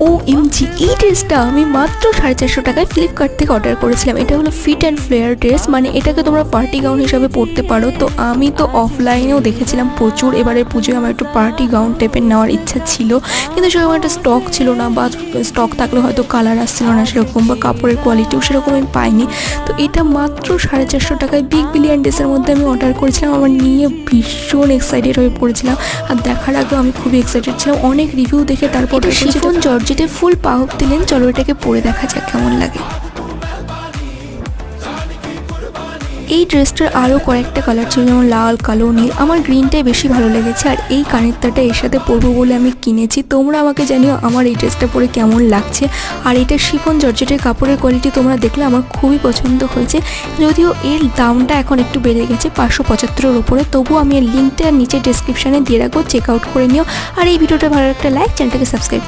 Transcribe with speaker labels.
Speaker 1: OMG, এই ড্রেসটা আমি মাত্র 450 টাকায় ফ্লিপকার্ট থেকে অর্ডার করেছিলাম। এটা হলো ফিট অ্যান্ড ফ্লেয়ার ড্রেস, মানে এটাকে তোমরা পার্টি গাউন হিসাবে পরতে পারো। তো আমি তো অফলাইনেও দেখেছিলাম প্রচুর, এবারে পুজোয় আমার একটু পার্টি গাউন টাইপের নেওয়ার ইচ্ছা ছিল, কিন্তু সেরকম একটা স্টক ছিল না, বা স্টক থাকলে হয়তো কালার আসছিল না সেরকম, বা কাপড়ের কোয়ালিটিও সেরকম আমি পাইনি। তো এটা মাত্র 450 টাকায় বিগ বিলিয়ন ড্রেসের মধ্যে আমি অর্ডার করেছিলাম। আমার নিয়ে ভীষণ এক্সাইটেড হয়ে পড়েছিলাম, আর দেখার আগেও আমি খুবই এক্সাইটেড ছিলাম। অনেক রিভিউ দেখে তারপর শিফন জর্জেটে ফুল পাহক দিলেন। চলো এটাকে পরে দেখা যাক কেমন লাগে। এই ড্রেসটার আরও কয়েকটা কালার ছিল, যেমন লাল, কালো, নীল। আমার গ্রিনটাই বেশি ভালো লেগেছে, আর এই কানেরটাটা এর সাথে পরবো বলে আমি কিনেছি। তোমরা আমাকে জানিও আমার এই ড্রেসটা পরে কেমন লাগছে। আর এটা শিফন জর্জেটের কাপড়ের কোয়ালিটি তোমরা দেখলে আমার খুবই পছন্দ হয়েছে, যদিও এর দামটা এখন একটু বেড়ে গেছে 575-এর ওপরে। তবুও আমি এর লিঙ্কটা নিচে ডেসক্রিপশানে দিয়ে রাখবো, চেক আউট করে নিও। আর এই ভিডিওটা ভালো একটা লাইক, চ্যানেলটাকে সাবস্ক্রাইব